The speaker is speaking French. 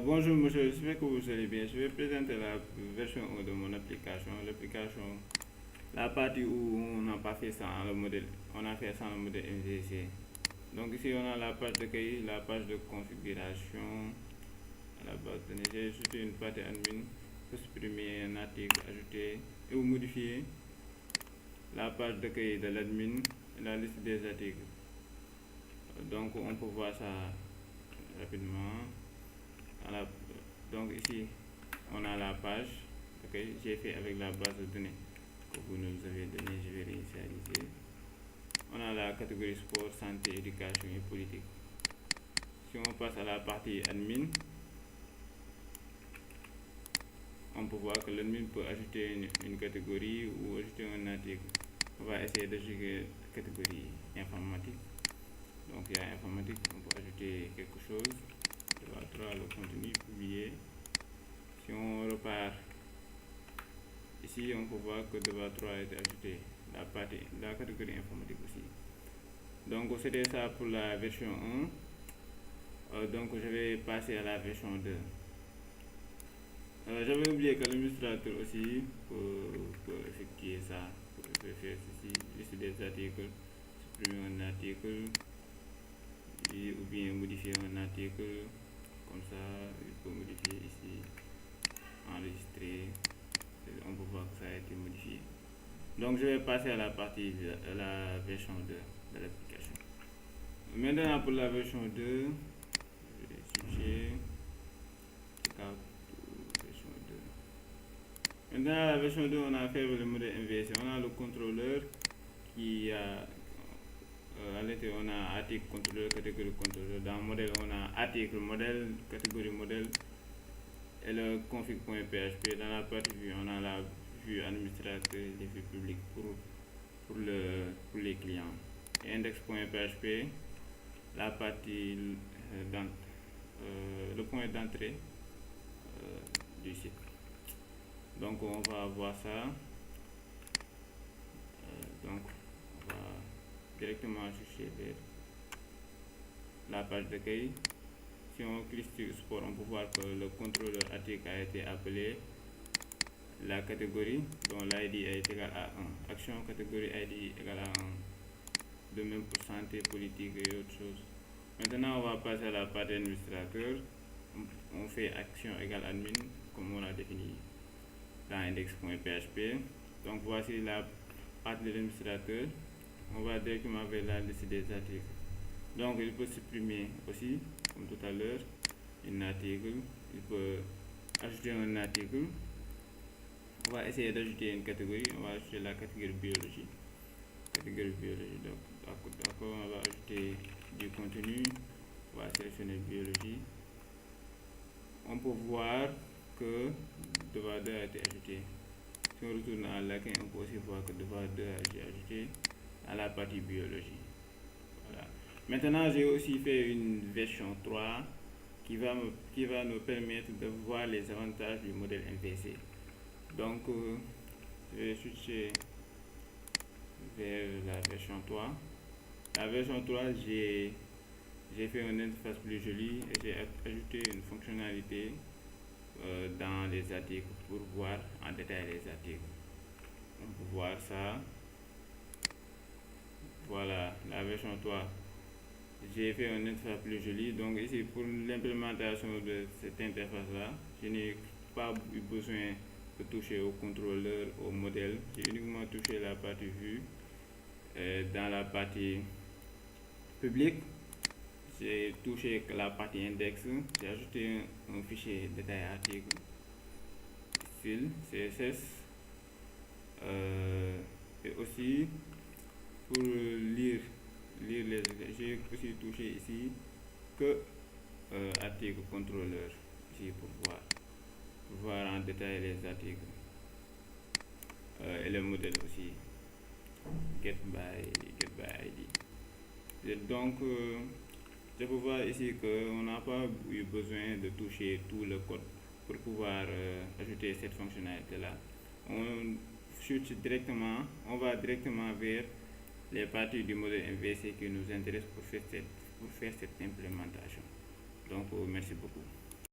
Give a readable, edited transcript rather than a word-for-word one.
Bonjour monsieur, j'espère que vous allez bien. Je vais présenter la version 1 de mon application. L'application, la partie où on n'a pas fait sans le modèle, on a fait sans le modèle MVC. Donc ici on a la page d'accueil, la page de configuration, à la base de données. J'ai ajouté une partie admin pour supprimer un article, ajouter et ou modifier la page d'accueil de l'admin et la liste des articles. Donc on peut voir ça rapidement. Donc ici on a la page, ok, j'ai fait avec la base de données que vous nous avez donnée. Je vais réinitialiser. On a la catégorie sport, santé, éducation et politique. Si on passe à la partie admin, on peut voir que l'admin peut ajouter une catégorie ou ajouter un article. On va essayer d'ajouter la catégorie informatique. Donc il y a informatique, on peut ajouter quelque chose. Le contenu publié. Si on repart ici, on peut voir que DEVA 3 a été ajouté, la catégorie informatique aussi. Donc c'était ça pour la version 1. Donc je vais passer à la version 2. J'avais oublié que l'administrateur aussi peut effectuer ça, peut faire ceci, liste des articles, supprimer un article ou bien modifier un article. Comme ça, il peut modifier ici, enregistrer, on peut voir que ça a été modifié. Donc je vais passer à la partie de la version 2 de l'application. Maintenant pour la version 2, je vais switcher, version 2. Maintenant la version 2, on a fait le modèle MVC, on a le contrôleur qui a à l'intérieur on a article contrôleur, catégorie contrôleur. Dans modèle on a article modèle, catégorie modèle et le config.php. Dans la partie vue on a la vue administrateur et les vues publiques pour les clients. Et index.php, la partie le point d'entrée du site. Donc on va voir ça. Donc on va directement chercher vers la page d'accueil. Si on clique sur sport, on peut voir que le contrôleur article a été appelé, la catégorie dont l'ID est égal à 1, action catégorie ID égale à 1, de même pour santé, politique et autres choses. Maintenant on va passer à la partie administrateur. On fait action égale admin comme on a défini dans index.php. Donc voici la partie de l'administrateur. On va directement vers la liste des articles. Donc il peut supprimer aussi, comme tout à l'heure, un article. Il peut ajouter un article. On va essayer d'ajouter une catégorie. On va ajouter la catégorie biologie. Donc d'accord, on va ajouter du contenu. On va sélectionner biologie. On peut voir que DEVA 2 a été ajouté. Si on retourne à l'accueil, on peut aussi voir que DEVA 2 a été ajouté à la partie biologie. Voilà. Maintenant, j'ai aussi fait une version 3 qui va nous permettre de voir les avantages du modèle MVC. Donc, je vais switcher vers la version 3. La version 3, j'ai fait une interface plus jolie et j'ai ajouté une fonctionnalité dans les articles pour voir en détail les articles. On peut voir ça. Voilà la version 3. J'ai fait une interface plus jolie. Donc ici pour l'implémentation de cette interface là, je n'ai pas eu besoin de toucher au contrôleur, au modèle. J'ai uniquement touché la partie vue. Dans la partie publique, j'ai touché la partie index. J'ai ajouté un fichier détail article, style CSS, et aussi pour lire les, j'ai aussi touché ici que article contrôleur ici pour voir en détail les articles et le modèle aussi get by ID. Et donc je peux voir ici qu'on n'a pas eu besoin de toucher tout le code pour pouvoir ajouter cette fonctionnalité là. On va directement vers les parties du modèle MVC qui nous intéressent pour faire cette implémentation. Donc merci beaucoup.